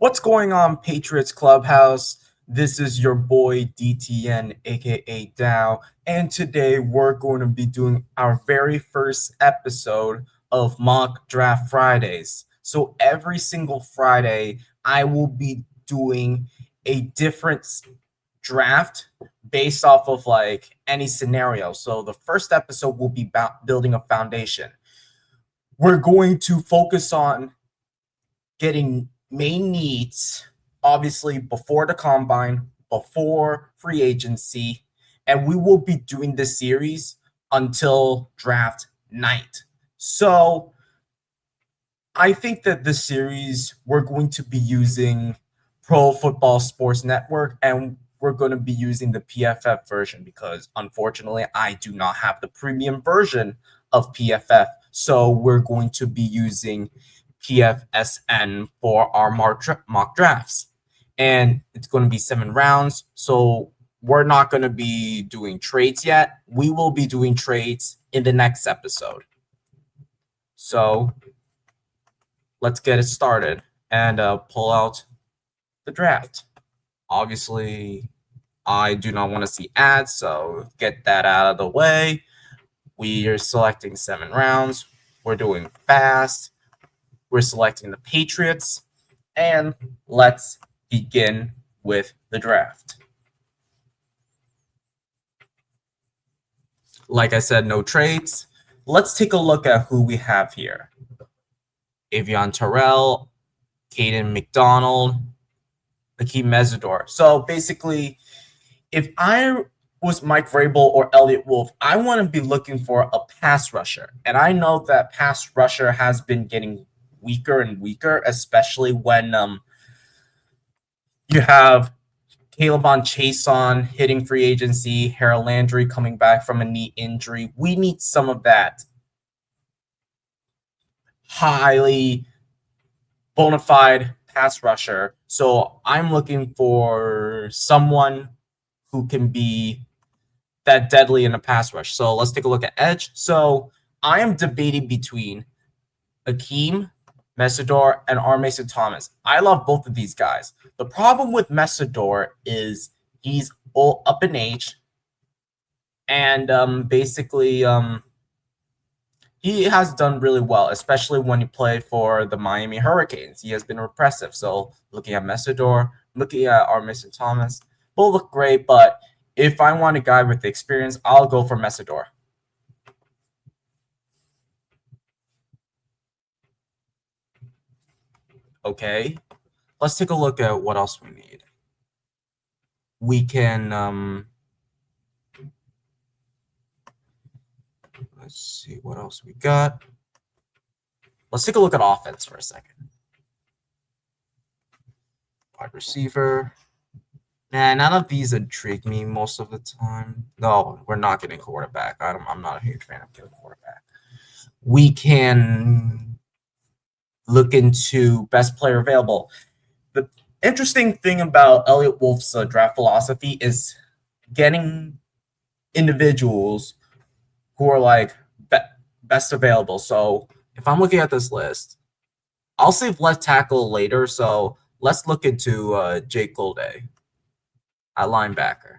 What's going on, Patriots Clubhouse? This is your boy DTN, aka Dow, and today we're going to be doing our very first episode of Mock Draft Fridays. So every single Friday, I will be doing a different draft based off of like any scenario. So the first episode will be about building a foundation. We're going to focus on getting main needs, obviously, before the combine, before free agency, and we will be doing this series until draft night. So I think that this series we're going to be using Pro Football Sports Network, and we're going to be using the PFF version because unfortunately I do not have the premium version of PFF. So we're going to be using PFSN for our mock drafts. And it's going to be 7 rounds. So we're not going to be doing trades yet. We will be doing trades in the next episode. So let's get it started and pull out the draft. Obviously, I do not want to see ads, so get that out of the way. We are selecting 7 rounds. We're doing fast. We're selecting the Patriots, and let's begin with the draft. Like I said, no trades. Let's take a look at who we have here. Avion Terrell, Caden McDonald, Akeem Mesidor. So basically, if I was Mike Vrabel or Elliott Wolf, I want to be looking for a pass rusher. And I know that pass rusher has been getting weaker and weaker, especially when you have Caleb on Chason hitting free agency, Harold Landry coming back from a knee injury. We need some of that highly bona fide pass rusher. So I'm looking for someone who can be that deadly in a pass rush. So let's take a look at edge. So I am debating between Akeem Mesidor and R. Mason Thomas. I love both of these guys. The problem with Mesidor is he's all up in age, and basically he has done really well, especially when he played for the Miami Hurricanes. He has been impressive. So looking at Mesidor, looking at R. Mason Thomas, both look great, but if I want a guy with experience, I'll go for Mesidor. Okay, let's take a look at what else we need. We can, let's see what else we got. Let's take a look at offense for a second. Wide receiver. Nah, none of these intrigue me most of the time. No, we're not getting quarterback. I'm not a huge fan of getting quarterback. We can look into best player available. The interesting thing about Elliott Wolf's draft philosophy is getting individuals who are like best available. So if I'm looking at this list, I'll save left tackle later. So let's look into Jake Golday at linebacker.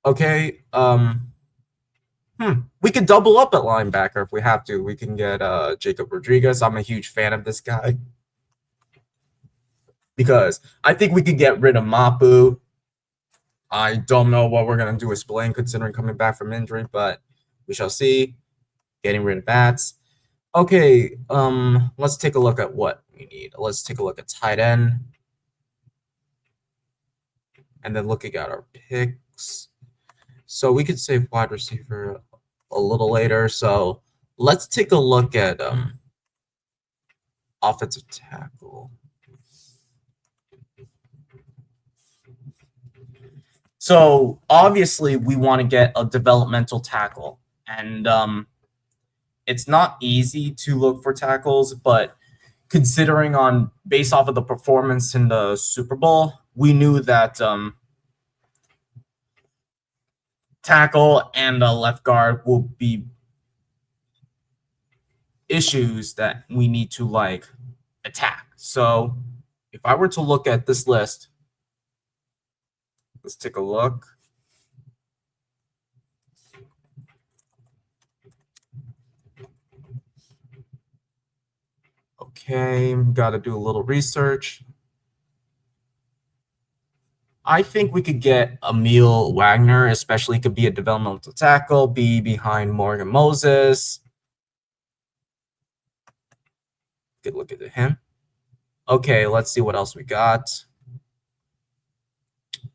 Okay. We could double up at linebacker if we have to. We can get Jacob Rodriguez. I'm a huge fan of this guy because I think we could get rid of Mapu. I don't know what we're going to do with Spillane considering coming back from injury, but we shall see. Getting rid of bats. Okay, let's take a look at what we need. Let's take a look at tight end. And then looking at our picks. So we could save wide receiver a little later. So let's take a look at offensive tackle. So obviously we want to get a developmental tackle. And it's not easy to look for tackles, but considering on based off of the performance in the Super Bowl, we knew that tackle and left guard will be issues that we need to like attack. So if I were to look at this list, let's take a look. Okay, got to do a little research. I think we could get Emil Wagner, especially could be a developmental tackle, be behind Morgan Moses. Good look at him. Okay, let's see what else we got.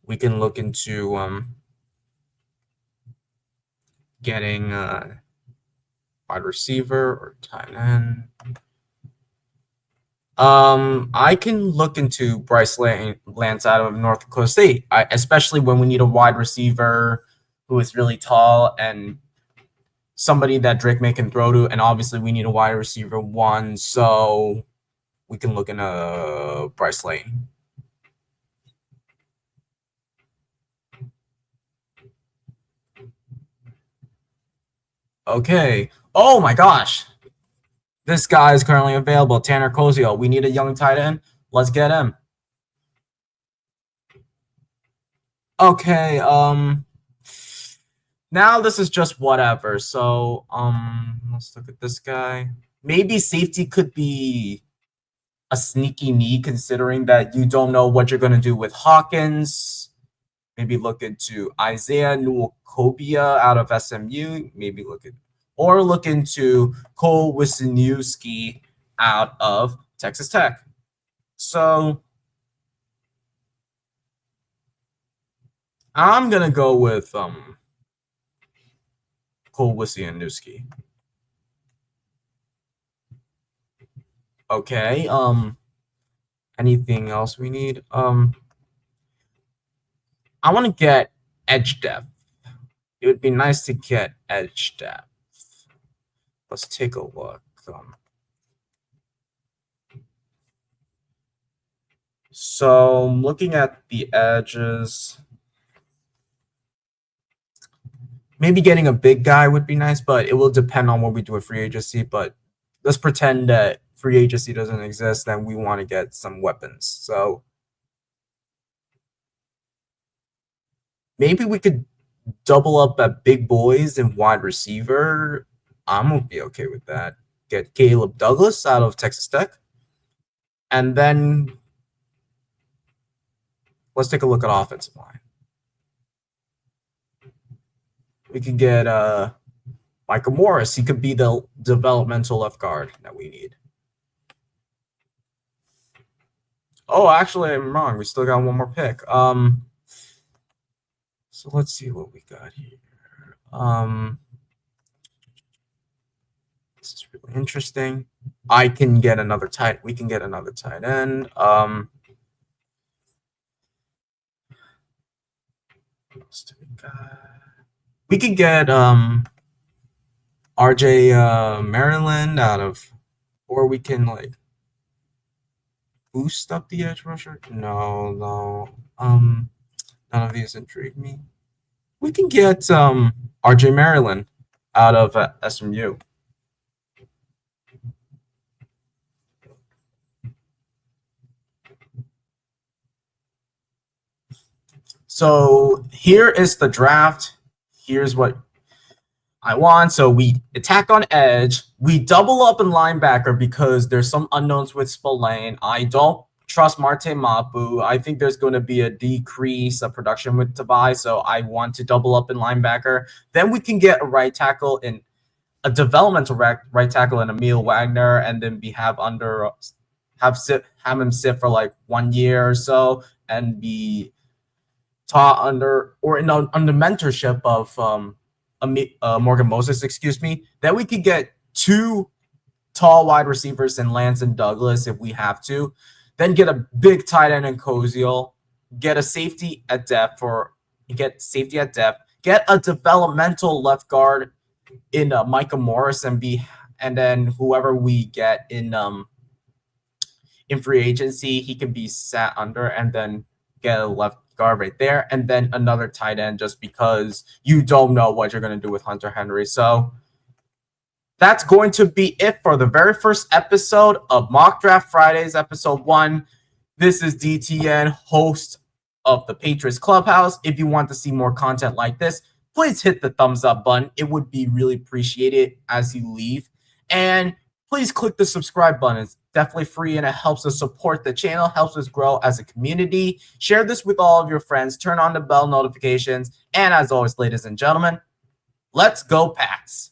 We can look into getting wide receiver or tight end. I can look into Bryce Lance out of North Dakota State, especially when we need a wide receiver who is really tall and somebody that Drake May can throw to. And obviously, we need a wide receiver one, so we can look into Bryce Lane. Okay. Oh my gosh. This guy is currently available. Tanner Koziol. We need a young tight end. Let's get him. Okay. Now this is just whatever. So let's look at this guy. Maybe safety could be a sneaky need, considering that you don't know what you're gonna do with Hawkins. Maybe look into Isaiah Nwokobia out of SMU. Maybe look into Cole Wisniewski out of Texas Tech. So I'm gonna go with Cole Wisniewski. Okay. Anything else we need? I want to get edge depth. It would be nice to get edge depth. Let's take a look. So looking at the edges, maybe getting a big guy would be nice, but it will depend on what we do with free agency. But let's pretend that free agency doesn't exist, then we want to get some weapons. So maybe we could double up at big boys and wide receiver. I'm gonna be okay with that. Get Caleb Douglas out of Texas Tech. And then let's take a look at offensive line. We could get Micah Morris. He could be the developmental left guard that we need. Oh, actually, I'm wrong. We still got one more pick. So let's see what we got here. This is really interesting. We can get another tight end. We could get RJ Maryland out of, or we can like boost up the edge rusher. No. None of these intrigue me. We can get RJ Maryland out of SMU. So here is the draft. Here's what I want. So we attack on edge. We double up in linebacker because there's some unknowns with Spillane. I don't trust Marte Mapu. I think there's going to be a decrease of production with Tavai, so I want to double up in linebacker. Then we can get a right tackle in a developmental right tackle in Emil Wagner, and then we have him sit for like 1 year or so and be taught under mentorship of Morgan Moses, excuse me. Then we could get 2 tall wide receivers in Lance and Douglas if we have to. Then get a big tight end in Koziol. Get a safety at depth. Get a developmental left guard in Micah Morris, and then whoever we get in free agency, he can be sat under, and then get a left guard right there, and then another tight end, just because you don't know what you're going to do with Hunter Henry. So that's going to be it for the very first episode of Mock Draft Fridays, episode 1. This is DTN, host of the Patriots Clubhouse. If you want to see more content like this, please hit the thumbs up button. It would be really appreciated as you leave. And please click the subscribe button. It's definitely free and it helps us support the channel, helps us grow as a community. Share this with all of your friends. Turn on the bell notifications. And as always, ladies and gentlemen, let's go Pats.